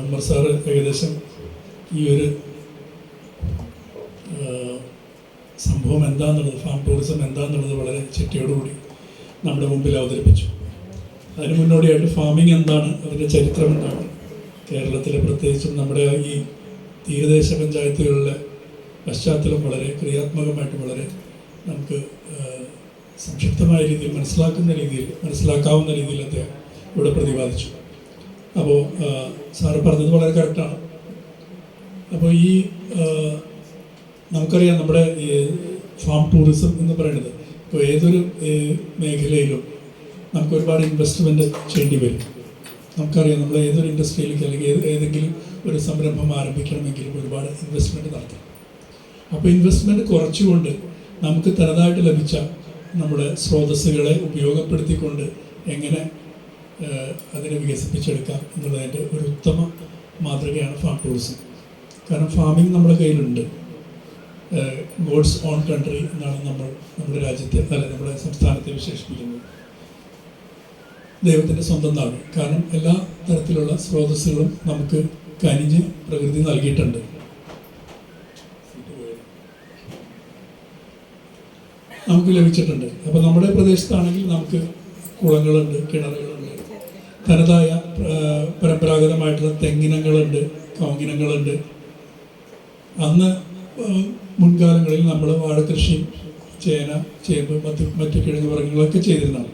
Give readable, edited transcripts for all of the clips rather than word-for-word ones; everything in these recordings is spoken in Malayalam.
ഉമർ സാറ് ഏകദേശം ഈ ഒരു സംഭവം എന്താണെന്നുള്ളത്, ഫാം ടൂറിസം എന്താണെന്നുള്ളത് വളരെ ചിട്ടയോടുകൂടി നമ്മുടെ മുമ്പിൽ അവതരിപ്പിച്ചു. അതിന് മുന്നോടിയായിട്ട് ഫാമിംഗ് എന്താണ്, അതിൻ്റെ ചരിത്രം എന്താണ്, കേരളത്തിലെ പ്രത്യേകിച്ചും നമ്മുടെ ഈ തീരദേശ പഞ്ചായത്തുകളിലെ പശ്ചാത്തലം വളരെ ക്രിയാത്മകമായിട്ട് വളരെ നമുക്ക് സംക്ഷിപ്തമായ രീതിയിൽ മനസ്സിലാക്കാവുന്ന രീതിയിൽ അദ്ദേഹം ഇവിടെ പ്രതിപാദിച്ചു. അപ്പോൾ സാറ് പറഞ്ഞത് വളരെ കറക്റ്റാണ്. അപ്പോൾ ഈ നമുക്കറിയാം നമ്മുടെ ഈ ഫാം ടൂറിസം എന്ന് പറയുന്നത് ഇപ്പോൾ ഏതൊരു മേഖലയിലും നമുക്ക് ഒരുപാട് ഇൻവെസ്റ്റ്മെൻറ്റ് ചെയ്യേണ്ടി വരും. നമുക്കറിയാം നമ്മൾ ഏതൊരു ഇൻഡസ്ട്രിയിലേക്ക് അല്ലെങ്കിൽ ഏതെങ്കിലും ഒരു സംരംഭം ആരംഭിക്കണമെങ്കിലും ഒരുപാട് ഇൻവെസ്റ്റ്മെൻറ്റ് നടത്തണം. അപ്പോൾ ഇൻവെസ്റ്റ്മെൻറ്റ് കുറച്ചുകൊണ്ട് നമുക്ക് തനതായിട്ട് ലഭിച്ച നമ്മുടെ സ്രോതസ്സുകളെ ഉപയോഗപ്പെടുത്തിക്കൊണ്ട് എങ്ങനെ അതിനെ വികസിപ്പിച്ചെടുക്കാം എന്നുള്ളതിൻ്റെ ഒരു ഉത്തമ മാതൃകയാണ് ഫാം ടൂറിസം. കാരണം ഫാമിംഗ് നമ്മുടെ കയ്യിലുണ്ട്. ഗോഡ്സ് ഓൺ കൺട്രി എന്നാണ് നമ്മുടെ രാജ്യത്തെ നമ്മുടെ സംസ്ഥാനത്തെ വിശേഷിപ്പിക്കുന്നത്. ദൈവത്തിൻ്റെ സ്വന്തം നാട്. കാരണം എല്ലാ തരത്തിലുള്ള സ്രോതസ്സുകളും നമുക്ക് കനിഞ്ഞ് പ്രകൃതി നൽകിയിട്ടുണ്ട്. നമുക്ക് ലഭിച്ചിട്ടുണ്ട്. അപ്പോൾ നമ്മുടെ പ്രദേശത്താണെങ്കിൽ നമുക്ക് കുളങ്ങളുണ്ട്, കിണറുകളുണ്ട്, തനതായ പരമ്പരാഗതമായിട്ടുള്ള തെങ്ങിനങ്ങളുണ്ട്, കവുങ്ങിനങ്ങളുണ്ട്. അന്ന് മുൻകാലങ്ങളിൽ നമ്മൾ വാഴക്കൃഷിയും ചേന, ചേമ്പ്, മറ്റു കിഴങ്ങ് വർഗ്ഗങ്ങളൊക്കെ ചെയ്തിരുന്നതാണ്.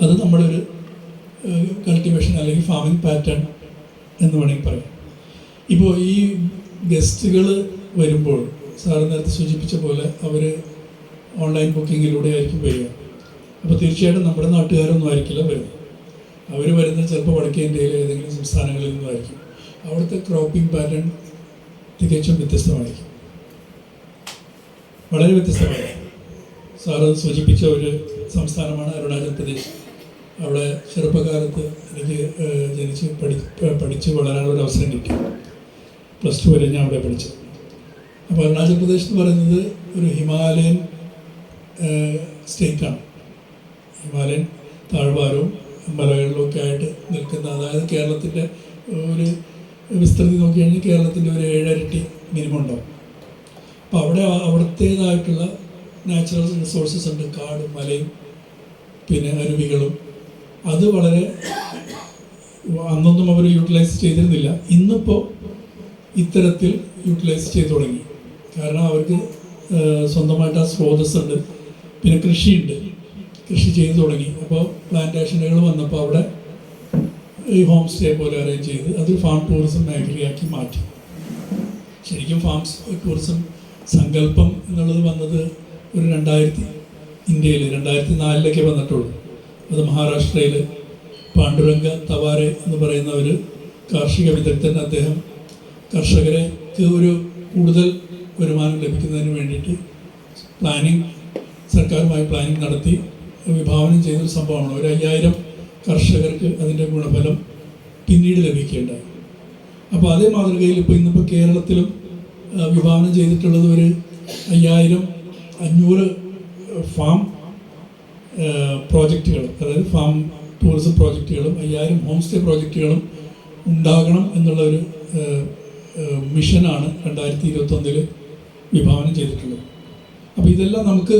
അത് നമ്മുടെ ഒരു കൾട്ടിവേഷൻ അല്ലെങ്കിൽ ഫാമിംഗ് പാറ്റേൺ എന്ന് വേണമെങ്കിൽ പറയാം. ഇപ്പോൾ ഈ ഗസ്റ്റുകൾ വരുമ്പോൾ സാറ് നേരത്തെ സൂചിപ്പിച്ച പോലെ അവർ ഓൺലൈൻ ബുക്കിങ്ങിലൂടെ ആയിരിക്കും വരിക. അപ്പോൾ തീർച്ചയായിട്ടും നമ്മുടെ നാട്ടുകാരൊന്നും ആയിരിക്കില്ല വരുന്നത്. അവർ വരുന്നത് ചിലപ്പോൾ വടക്കേ ഇന്ത്യയിലെ ഏതെങ്കിലും സംസ്ഥാനങ്ങളിൽ നിന്നുമായിരിക്കും. അവിടുത്തെ ക്രോപ്പിംഗ് പാറ്റേൺ തികച്ചും വ്യത്യസ്തമായിരിക്കും, വളരെ വ്യത്യസ്തമായിരിക്കും. സാറ് സൂചിപ്പിച്ച ഒരു സംസ്ഥാനമാണ് അരുണാചൽ പ്രദേശ്. അവിടെ ചെറുപ്പകാലത്ത് എനിക്ക് ജനിച്ച് പഠിച്ച് വളരാനുള്ള അവസരം കിട്ടി. +2 വരെ ഞാൻ അവിടെ പഠിച്ചത്. അപ്പോൾ അരുണാചൽ പ്രദേശ് എന്ന് പറയുന്നത് ഒരു ഹിമാലയൻ സ്റ്റേറ്റാണ്. ഹിമാലയൻ താഴ്വാരവും മലകളിലൊക്കെ ആയിട്ട് നിൽക്കുന്ന, അതായത് കേരളത്തിൻ്റെ ഒരു വിസ്തൃതി നോക്കിക്കഴിഞ്ഞാൽ കേരളത്തിൻ്റെ ഒരു 7 ഇരട്ടി മിനിമം ഉണ്ടാവും. അപ്പോൾ അവിടത്തേതായിട്ടുള്ള നാച്ചുറൽ റിസോഴ്സസ് ഉണ്ട്. കാടും മലയും പിന്നെ അരുവികളും. അത് വളരെ അന്നൊന്നും അവർ യൂട്ടിലൈസ് ചെയ്തിരുന്നില്ല. ഇന്നിപ്പോൾ ഇത്തരത്തിൽ യൂട്ടിലൈസ് ചെയ്തു തുടങ്ങി. കാരണം അവർക്ക് സ്വന്തമായിട്ട് ആ സ്രോതസ്സുണ്ട്. പിന്നെ കൃഷിയുണ്ട്, കൃഷി ചെയ്തു തുടങ്ങി. അപ്പോൾ പ്ലാന്റേഷനുകൾ വന്നപ്പോൾ അവിടെ ഈ ഹോം സ്റ്റേ പോലെ അറേഞ്ച് ചെയ്ത് അതൊരു ഫാം ടൂറിസം മേഖലയാക്കി മാറ്റി. ശരിക്കും ഫാം ടൂറിസം സങ്കല്പം എന്നുള്ളത് വന്നത് ഒരു ഇന്ത്യയിൽ 2004 വന്നിട്ടുള്ളൂ. അത് മഹാരാഷ്ട്രയിൽ പാണ്ഡുരംഗ തവാരെ എന്ന് പറയുന്ന ഒരു കാർഷിക വിദഗ്ധൻ, അദ്ദേഹം കർഷകർക്ക് ഒരു കൂടുതൽ വരുമാനം ലഭിക്കുന്നതിന് വേണ്ടിയിട്ട് സർക്കാരുമായി പ്ലാനിങ് നടത്തി വിഭാവനം ചെയ്തൊരു സംഭവമാണ്. ഒരു 5000 കർഷകർക്ക് അതിൻ്റെ ഗുണഫലം പിന്നീട് ലഭിക്കുകയുണ്ടായി. അപ്പോൾ അതേ മാതൃകയിൽ ഇന്നിപ്പോൾ കേരളത്തിലും വിഭാവനം ചെയ്തിട്ടുള്ളത് ഒരു 5500 ഫാം പ്രോജക്റ്റുകൾ, അതായത് ഫാം ടൂറിസം പ്രോജക്റ്റുകളും 5000 ഹോം സ്റ്റേ പ്രോജക്റ്റുകളും ഉണ്ടാകണം എന്നുള്ള ഒരു മിഷനാണ് 2021 വിഭാവനം ചെയ്തിട്ടുള്ളത്. അപ്പോൾ ഇതെല്ലാം നമുക്ക്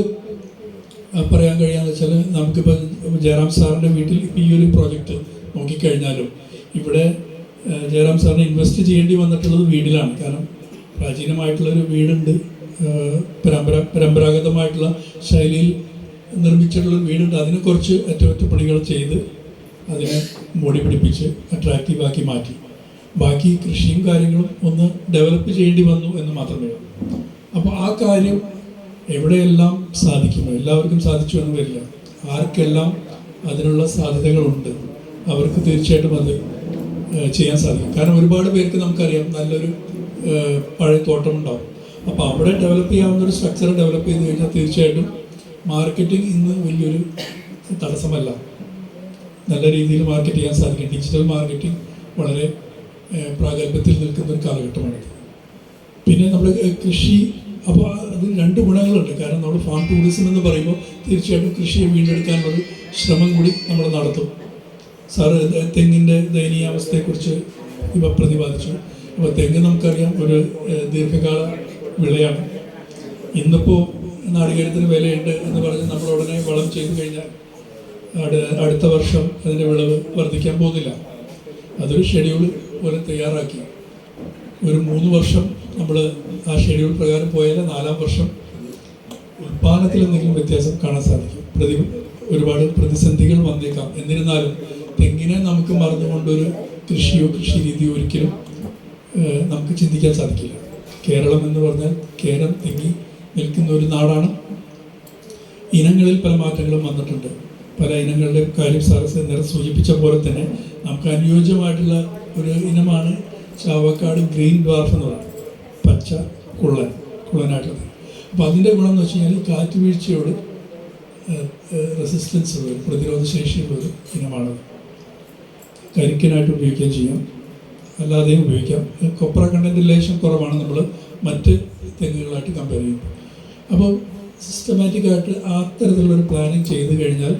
പറയാൻ കഴിയാന്ന് വെച്ചാൽ, നമുക്കിപ്പോൾ ജയറാം സാറിൻ്റെ വീട്ടിൽ ഇപ്പോൾ ഈ ഒരു പ്രോജക്റ്റ് നോക്കിക്കഴിഞ്ഞാലും ഇവിടെ ജയറാം സാറിന് ഇൻവെസ്റ്റ് ചെയ്യേണ്ടി വന്നിട്ടുള്ളത് വീടിലാണ്. കാരണം പ്രാചീനമായിട്ടുള്ളൊരു വീടുണ്ട്, പരമ്പരാഗതമായിട്ടുള്ള ശൈലിയിൽ നിർമ്മിച്ചിട്ടുള്ളൊരു വീടുണ്ട്. അതിനെ കുറച്ച് അറ്റകുറ്റപ്പണികൾ ചെയ്ത് അതിനെ മോടി പിടിപ്പിച്ച് അട്രാക്റ്റീവാക്കി മാറ്റി. ബാക്കി കൃഷിയും കാര്യങ്ങളും ഒന്ന് ഡെവലപ്പ് ചെയ്യേണ്ടി വന്നു എന്ന് മാത്രമേ ഉള്ളൂ. അപ്പോൾ ആ കാര്യം എവിടെയെല്ലാം സാധിക്കുമോ എല്ലാവർക്കും സാധിച്ചു എന്ന് വരില്ല. ആർക്കെല്ലാം അതിനുള്ള സാധ്യതകളുണ്ട് അവർക്ക് തീർച്ചയായിട്ടും അത് ചെയ്യാൻ സാധിക്കും. കാരണം ഒരുപാട് പേർക്ക് നമുക്കറിയാം നല്ലൊരു പഴയ തോട്ടമുണ്ടാവും. അപ്പോൾ അവിടെ ഡെവലപ്പ് ചെയ്യാവുന്ന ഒരു സ്ട്രക്ചർ ഡെവലപ്പ് ചെയ്ത് കഴിഞ്ഞാൽ തീർച്ചയായിട്ടും മാർക്കറ്റിംഗ് ഇന്ന് വലിയൊരു തടസ്സമല്ല. നല്ല രീതിയിൽ മാർക്കറ്റ് ചെയ്യാൻ സാധിക്കും. ഡിജിറ്റൽ മാർക്കറ്റിംഗ് വളരെ പ്രാഗൽഭ്യത്തിൽ നിൽക്കുന്ന ഒരു കാലഘട്ടമാണ്. പിന്നെ നമ്മൾ കൃഷി, അപ്പോൾ അതിന് 2 ഗുണങ്ങളുണ്ട്. കാരണം നമ്മൾ ഫാം ടൂറിസം എന്ന് പറയുമ്പോൾ തീർച്ചയായിട്ടും കൃഷിയെ വീണ്ടെടുക്കാനുള്ളൊരു ശ്രമം കൂടി നമ്മൾ നടത്തും. സാറ് തെങ്ങിൻ്റെ ദയനീയാവസ്ഥയെക്കുറിച്ച് ഇവ പ്രതിപാദിച്ചു. അപ്പോൾ തെങ്ങ് നമുക്കറിയാം ഒരു ദീർഘകാല വിളയാണ്. ഇന്നിപ്പോൾ നാളികേരത്തിന് വിലയുണ്ട് എന്ന് പറഞ്ഞ് നമ്മൾ ഉടനെ വളം ചെയ്തു കഴിഞ്ഞാൽ അടുത്ത വർഷം അതിൻ്റെ വിളവ് വർദ്ധിക്കാൻ പോകുന്നില്ല. അതൊരു ഷെഡ്യൂൾ പോലെ തയ്യാറാക്കി ഒരു 3 വർഷം നമ്മൾ ആ ഷെഡ്യൂൾ പ്രകാരം പോയാൽ 4-ാം വർഷം ഉൽപ്പാദനത്തിൽ എന്തെങ്കിലും വ്യത്യാസം കാണാൻ സാധിക്കും. ഒരുപാട് പ്രതിസന്ധികൾ വന്നേക്കാം. എന്നിരുന്നാലും തെങ്ങിനെ നമുക്ക് മറന്നുകൊണ്ടൊരു കൃഷിയോ കൃഷി രീതിയോ ഒരിക്കലും നമുക്ക് ചിന്തിക്കാൻ സാധിക്കില്ല. കേരളം എന്ന് പറഞ്ഞാൽ കേരം തെങ്ങി നിൽക്കുന്ന ഒരു നാടാണ്. ഇനങ്ങളിൽ പല മാറ്റങ്ങളും വന്നിട്ടുണ്ട്. പല ഇനങ്ങളുടെ കാര്യം സാറസ് നേരെ സൂചിപ്പിച്ച പോലെ തന്നെ നമുക്ക് അനുയോജ്യമായിട്ടുള്ള ഒരു ഇനമാണ് ചാവക്കാട് ഗ്രീൻ ഡ്വാർഫ് എന്ന് പറയുന്നത്, പച്ച കുള്ളനായിട്ടുള്ളത്. അപ്പോൾ അതിൻ്റെ ഗുണം എന്ന് വെച്ച് കഴിഞ്ഞാൽ കാറ്റുവീഴ്ചയോട് റെസിസ്റ്റൻസ് ഉള്ള പ്രതിരോധ ശേഷിയുള്ളൊരു ഇനമാണ്. കരിക്കനായിട്ട് ഉപയോഗിക്കുകയും ചെയ്യാം, അല്ലാതെയും ഉപയോഗിക്കാം. കൊപ്ര കണ്ടൻറ്റ് ലേശം കുറവാണ് നമ്മൾ മറ്റ് തെങ്ങുകളായിട്ട് കമ്പയർ ചെയ്യുമ്പോൾ. അപ്പോൾ സിസ്റ്റമാറ്റിക്കായിട്ട് ആ തരത്തിലുള്ളൊരു പ്ലാനിങ് ചെയ്ത് കഴിഞ്ഞാൽ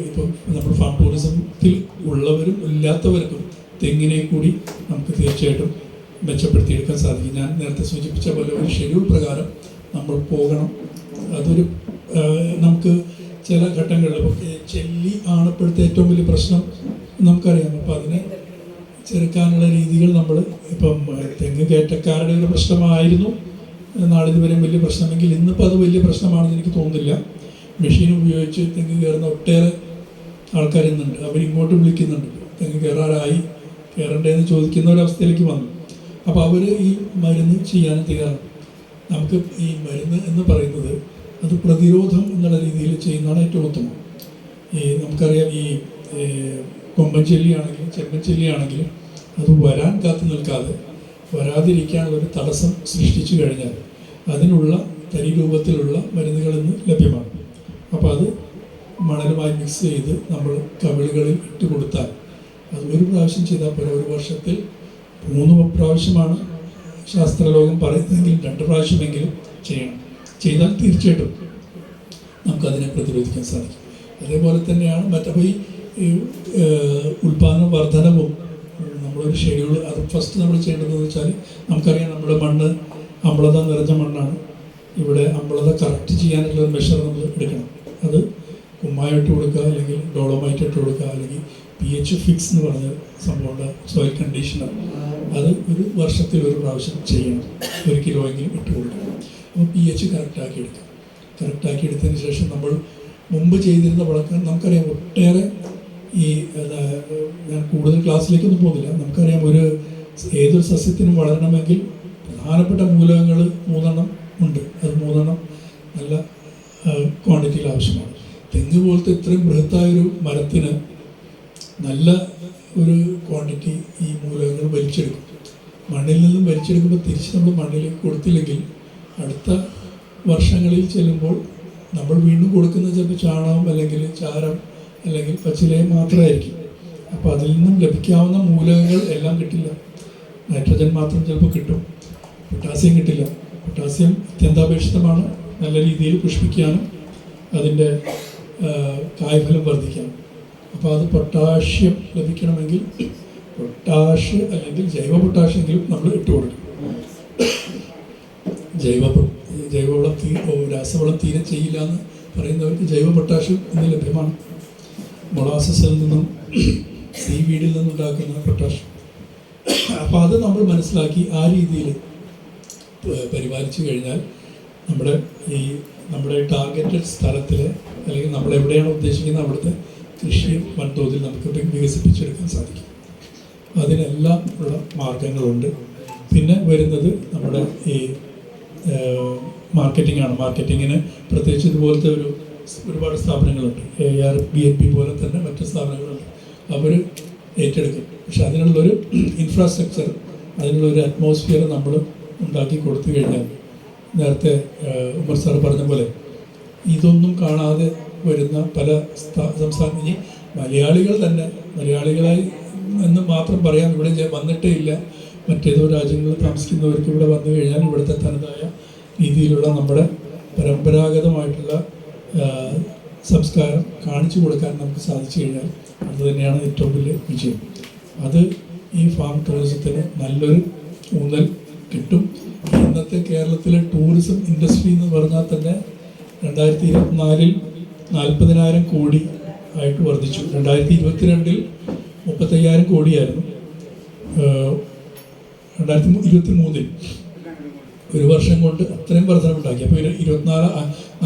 ഇപ്പം നമ്മൾ ഫാം ടൂറിസത്തിൽ ഉള്ളവരും ഇല്ലാത്തവർക്കും തെങ്ങിനെ കൂടി നമുക്ക് തീർച്ചയായിട്ടും മെച്ചപ്പെടുത്തിയെടുക്കാൻ സാധിക്കും. ഞാൻ നേരത്തെ സൂചിപ്പിച്ച പോലെ ഒരു ഷെഡ്യൂൾ പ്രകാരം നമ്മൾ പോകണം. അതൊരു നമുക്ക് ചില ഘട്ടങ്ങളിൽ ചെല്ലി ആണ് ഇപ്പോഴത്തെ ഏറ്റവും വലിയ പ്രശ്നം നമുക്കറിയാം. അപ്പോൾ അതിനെ ചെറുക്കാനുള്ള രീതികൾ നമ്മൾ ഇപ്പം തെങ്ങ് കയറ്റക്കാരുടെ ഒരു പ്രശ്നമായിരുന്നു നാളിതുവരെയും വലിയ പ്രശ്നമെങ്കിൽ ഇന്നിപ്പോൾ അത് വലിയ പ്രശ്നമാണെന്ന് എനിക്ക് തോന്നുന്നില്ല. മെഷീൻ ഉപയോഗിച്ച് തെങ്ങ് കയറുന്ന ഒട്ടേറെ ആൾക്കാർ ഇന്നുണ്ട്. അവരിങ്ങോട്ട് വിളിക്കുന്നുണ്ട്, തെങ്ങ് കയറാറായി, കയറണ്ടേന്ന് ചോദിക്കുന്ന ഒരവസ്ഥയിലേക്ക് വന്നു. അപ്പോൾ അവർ ഈ മരുന്ന് ചെയ്യാനും തയ്യാറാണ്. നമുക്ക് ഈ മരുന്ന് എന്ന് പറയുന്നത് അത് പ്രതിരോധം എന്നുള്ള രീതിയിൽ ചെയ്യുന്നതാണ് ഏറ്റവും ഉത്തമം. നമുക്കറിയാം ഈ കൊമ്പൻ ചെല്ലിയാണെങ്കിലും ചെമ്പൻ ചെല്ലിയാണെങ്കിലും അത് വരാൻ കാത്തു നിൽക്കാതെ വരാതിരിക്കാനുള്ളൊരു തടസ്സം സൃഷ്ടിച്ചു കഴിഞ്ഞാൽ അതിനുള്ള തരി രൂപത്തിലുള്ള മരുന്നുകൾ ഇന്ന് ലഭ്യമാണ്. അപ്പോൾ അത് മണലുമായി മിക്സ് ചെയ്ത് നമ്മൾ കവിളുകളിൽ ഇട്ട് കൊടുത്താൽ അത് ഒരു പ്രാവശ്യം ചെയ്താൽ പോലെ ഒരു വർഷത്തിൽ 3 പ്രാവശ്യമാണ് ശാസ്ത്രലോകം പറയുന്നതെങ്കിൽ 2 പ്രാവശ്യമെങ്കിലും ചെയ്യണം. ചെയ്താൽ തീർച്ചയായിട്ടും നമുക്കതിനെ പ്രതിരോധിക്കാൻ സാധിക്കും. അതേപോലെ തന്നെയാണ് മറ്റപ്പോൾ ഈ ഉൽപ്പാദന വർധനവും നമ്മളൊരു ഷെഡ്യൂൾ അത് ഫസ്റ്റ് നമ്മൾ ചെയ്യേണ്ടതെന്ന് വെച്ചാൽ നമുക്കറിയാം നമ്മുടെ മണ്ണ് അമ്ലത നിറഞ്ഞ മണ്ണാണ്. ഇവിടെ അമ്ലത കറക്റ്റ് ചെയ്യാനുള്ള ഒരു മെഷർ നമ്മൾ എടുക്കണം. അത് കുമ്മായം ഇട്ട് കൊടുക്കുക, അല്ലെങ്കിൽ ഡോളോമൈറ്റ് ഇട്ട് കൊടുക്കുക, അല്ലെങ്കിൽ pH ഫിക്സ് എന്ന് പറഞ്ഞ സംഭവമുണ്ട്, സോയിൽ കണ്ടീഷണർ. അത് ഒരു വർഷത്തിൽ ഒരു പ്രാവശ്യം ചെയ്യണം, 1 കിലോ എങ്കിലും ഇട്ട് കൊടുക്കണം. അപ്പോൾ pH കറക്റ്റാക്കി എടുക്കുക. കറക്റ്റാക്കി എടുത്തതിന് ശേഷം നമ്മൾ മുമ്പ് ചെയ്തിരുന്ന വളക്കാൻ നമുക്കറിയാം ഒട്ടേറെ ഞാൻ കൂടുതൽ ക്ലാസ്സിലേക്കൊന്നും പോകുന്നില്ല. നമുക്കറിയാം ഏതൊരു സസ്യത്തിനും വളരണമെങ്കിൽ പ്രധാനപ്പെട്ട മൂലകങ്ങൾ 3 ഉണ്ട്. അത് 3 നല്ല ക്വാണ്ടിറ്റിയിൽ ആവശ്യമാണ്. തെങ്ങ് പോലത്തെ ഇത്രയും ബൃഹത്തായൊരു മരത്തിന് നല്ല ഒരു ക്വാണ്ടിറ്റി ഈ മൂലകങ്ങൾ വലിച്ചെടുക്കും. മണ്ണിൽ നിന്നും വലിച്ചെടുക്കുമ്പോൾ തിരിച്ച് നമ്മൾ മണ്ണിലേക്ക് കൊടുത്തില്ലെങ്കിൽ അടുത്ത വർഷങ്ങളിൽ ചെല്ലുമ്പോൾ നമ്മൾ വീണ്ടും കൊടുക്കുന്നത് ചിലപ്പോൾ ചാണകം അല്ലെങ്കിൽ ചാരം അല്ലെങ്കിൽ പച്ചിലയും മാത്രമായിരിക്കും. അപ്പോൾ അതിൽ നിന്നും ലഭിക്കാവുന്ന മൂലകങ്ങൾ എല്ലാം കിട്ടില്ല. നൈട്രജൻ മാത്രം ചിലപ്പോൾ കിട്ടും, പൊട്ടാസ്യം കിട്ടില്ല. പൊട്ടാസ്യം അത്യന്താപേക്ഷിതമാണ് നല്ല രീതിയിൽ പുഷ്പിക്കാനും അതിൻ്റെ കായ്ഫലം വർദ്ധിക്കാനും. അപ്പോൾ അത് പൊട്ടാഷ്യം ലഭിക്കണമെങ്കിൽ പൊട്ടാഷ് അല്ലെങ്കിൽ ജൈവ പൊട്ടാഷ്യെങ്കിലും നമ്മൾ ഇട്ട് കൊടുക്കും. ജൈവവളം രാസവളം തീരെ ചെയ്യില്ല എന്ന് പറയുന്നവർക്ക് ജൈവ പൊട്ടാഷ്യം ഇന്ന് ലഭ്യമാണ്. മൊളാസസിൽ നിന്നും സീവീഡിൽ നിന്നുണ്ടാക്കുന്ന പൊട്ടാഷ്യം. അപ്പോൾ അത് നമ്മൾ മനസ്സിലാക്കി ആ രീതിയിൽ പരിപാലിച്ചു കഴിഞ്ഞാൽ നമ്മുടെ ടാർഗറ്റഡ് സ്ഥലത്തിൽ അല്ലെങ്കിൽ നമ്മൾ എവിടെയാണ് ഉദ്ദേശിക്കുന്നത് അവിടുത്തെ കൃഷി വൻതോതിൽ നമുക്ക് വികസിപ്പിച്ചെടുക്കാൻ സാധിക്കും. അതിനെല്ലാം ഉള്ള മാർഗങ്ങളുണ്ട്. പിന്നെ വരുന്നത് നമ്മുടെ ഈ മാർക്കറ്റിംഗാണ്. മാർക്കറ്റിങ്ങിന് പ്രത്യേകിച്ച് ഇതുപോലത്തെ ഒരുപാട് സ്ഥാപനങ്ങളുണ്ട്. ARBNP പോലെ തന്നെ മറ്റ് സ്ഥാപനങ്ങളുണ്ട്. അവർ ഏറ്റെടുക്കും. പക്ഷെ അതിനുള്ളൊരു ഇൻഫ്രാസ്ട്രക്ചർ, അതിനുള്ളൊരു അറ്റ്മോസ്ഫിയർ നമ്മൾ ഉണ്ടാക്കി കൊടുത്തു കഴിഞ്ഞാൽ നേരത്തെ ഉമർ സാർ പറഞ്ഞ പോലെ ഇതൊന്നും കാണാതെ വരുന്ന പല സംസ്ഥാന മലയാളികൾ തന്നെ മലയാളികളായി എന്ന് മാത്രം പറയാം ഇവിടെ വന്നിട്ടേ ഇല്ല. മറ്റേതോ രാജ്യങ്ങളിൽ താമസിക്കുന്നവർക്ക് ഇവിടെ വന്നു കഴിഞ്ഞാൽ ഇവിടുത്തെ തനതായ രീതിയിലുള്ള നമ്മുടെ പരമ്പരാഗതമായിട്ടുള്ള സംസ്കാരം കാണിച്ചു കൊടുക്കാൻ നമുക്ക് സാധിച്ചു കഴിഞ്ഞാൽ അത് തന്നെയാണ് ഏറ്റവും വലിയ വിജയം. അത് ഈ ഫാം ടൂറിസത്തിന് നല്ലൊരു ഊന്നൽ കിട്ടും. ഇന്നത്തെ കേരളത്തിലെ ടൂറിസം ഇൻഡസ്ട്രി എന്ന് പറഞ്ഞാൽ തന്നെ 2024 40,000 കോടി ആയിട്ട് വർദ്ധിച്ചു. 2022 35,000 കോടിയായിരുന്നു. 2023 ഒരു വർഷം കൊണ്ട് അത്രയും വർധനമുണ്ടാക്കി. അപ്പോൾ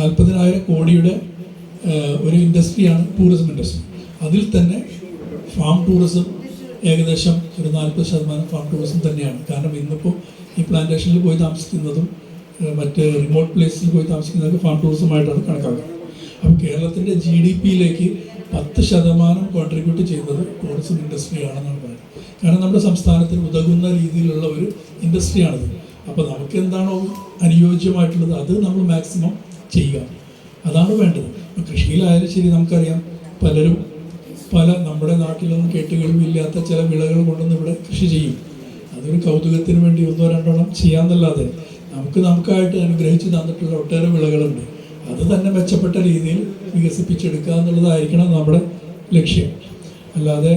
40,000 കോടിയുടെ ഒരു ഇൻഡസ്ട്രിയാണ് ടൂറിസം ഇൻഡസ്ട്രി. അതിൽ തന്നെ ഫാം ടൂറിസം ഏകദേശം ഒരു 40% ഫാം ടൂറിസം തന്നെയാണ്. കാരണം ഇന്നിപ്പോൾ ഈ പ്ലാന്റേഷനിൽ പോയി താമസിക്കുന്നതും മറ്റ് റിമോട്ട് പ്ലേസിൽ പോയി താമസിക്കുന്നതൊക്കെ ഫാം ടൂറിസമായിട്ടാണ് കണക്കാക്കുന്നത്. അപ്പോൾ കേരളത്തിൻ്റെ GDP-യിലേക്ക് 10% കോൺട്രിബ്യൂട്ട് ചെയ്യുന്നത് ടൂറിസം ഇൻഡസ്ട്രിയാണെന്നാണ് പറയുന്നത്. കാരണം നമ്മുടെ സംസ്ഥാനത്തിന് ഉതകുന്ന രീതിയിലുള്ള ഒരു ഇൻഡസ്ട്രിയാണിത്. അപ്പോൾ നമുക്ക് എന്താണോ അനുയോജ്യമായിട്ടുള്ളത് അത് നമ്മൾ മാക്സിമം ചെയ്യുക, അതാണ് വേണ്ടത്. കൃഷിയിലായാലും ശരി, നമുക്കറിയാം പലരും നമ്മുടെ നാട്ടിലൊന്നും കേട്ടുകേൾവിയില്ലാത്ത ചില വിളകൾ കൊണ്ടൊന്നും ഇവിടെ കൃഷി ചെയ്യും. അതൊരു കൗതുകത്തിന് വേണ്ടി 1-2 ചെയ്യാമെന്നല്ലാതെ നമുക്കായിട്ട് അനുഗ്രഹിച്ച് തന്നിട്ടുള്ള ഒട്ടേറെ വിളകളുണ്ട്. അത് തന്നെ മെച്ചപ്പെട്ട രീതിയിൽ വികസിപ്പിച്ചെടുക്കുക എന്നുള്ളതായിരിക്കണം നമ്മുടെ ലക്ഷ്യം. അല്ലാതെ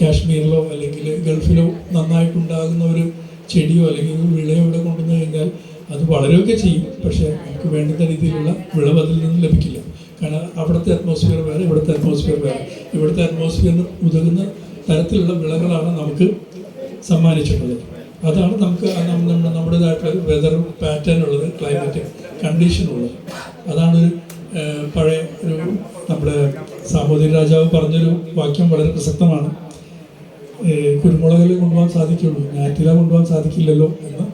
കാശ്മീരിലോ അല്ലെങ്കിൽ ഗൾഫിലോ നന്നായിട്ടുണ്ടാകുന്ന ഒരു ചെടിയോ അല്ലെങ്കിൽ ഒരു വിളയോ ഇവിടെ കൊണ്ടുവന്നു കഴിഞ്ഞാൽ അത് വളരെയൊക്കെ ചെയ്യും, പക്ഷേ നമുക്ക് വേണ്ടുന്ന രീതിയിലുള്ള വിളവ് അതിൽ നിന്ന് ലഭിക്കില്ല. കാരണം അവിടുത്തെ അറ്റ്മോസ്ഫിയർ വേറെ, ഇവിടുത്തെ അറ്റ്മോസ്ഫിയർ വേറെ. ഇവിടുത്തെ അറ്റ്മോസ്ഫിയറിന് ഉതകുന്ന തരത്തിലുള്ള വിളകളാണ് നമുക്ക് സമ്മാനിച്ചിട്ടുള്ളത്. അതാണ് നമുക്ക് നമ്മുടേതായിട്ടുള്ള വെതർ പാറ്റേൺ ഉള്ളത്, ക്ലൈമറ്റ് കണ്ടീഷൻ ഉള്ളത്. അതാണ് പഴയ ഒരു നമ്മുടെ സാമൂതിരി രാജാവ് പറഞ്ഞൊരു വാക്യം വളരെ പ്രസക്തമാണ്. കുരുമുളകിൽ കൊണ്ടുപോകാൻ സാധിക്കുള്ളൂ, ഞാറ്റില കൊണ്ടുപോകാൻ സാധിക്കില്ലല്ലോ എന്ന്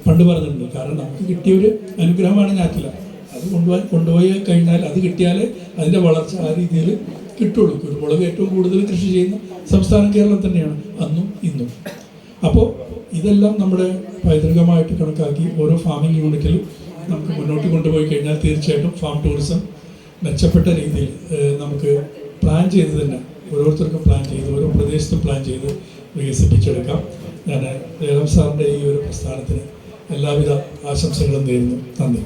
പണ്ട് പറഞ്ഞിട്ടുണ്ട്. കാരണം നമുക്ക് കിട്ടിയൊരു അനുഗ്രഹമാണ് ഞാറ്റില. അത് കൊണ്ടുപോയി കഴിഞ്ഞാൽ അത് കിട്ടിയാലേ അതിൻ്റെ വളർച്ച ആ രീതിയിൽ കിട്ടുള്ളൂ. കുരുമുളക് ഏറ്റവും കൂടുതൽ കൃഷി ചെയ്യുന്ന സംസ്ഥാനം കേരളം തന്നെയാണ്, അന്നും ഇന്നും. അപ്പോൾ ഇതെല്ലാം നമ്മുടെ പൈതൃകമായിട്ട് കണക്കാക്കി ഓരോ ഫാമിംഗ് യൂണിറ്റിലും നമുക്ക് മുന്നോട്ട് കൊണ്ടുപോയി കഴിഞ്ഞാൽ തീർച്ചയായിട്ടും ഫാം ടൂറിസം മെച്ചപ്പെട്ട രീതിയിൽ നമുക്ക് പ്ലാൻ ചെയ്ത് തന്നെ ഓരോരുത്തർക്കും പ്ലാൻ ചെയ്ത് ഓരോ പ്രദേശത്തും പ്ലാൻ ചെയ്ത് വികസിപ്പിച്ചെടുക്കാം. ഞാൻ ജയറാം സാറിൻ്റെ ഈ ഒരു പ്രസ്ഥാനത്തിന് എല്ലാവിധ ആശംസകളും നേരുന്നു. നന്ദി.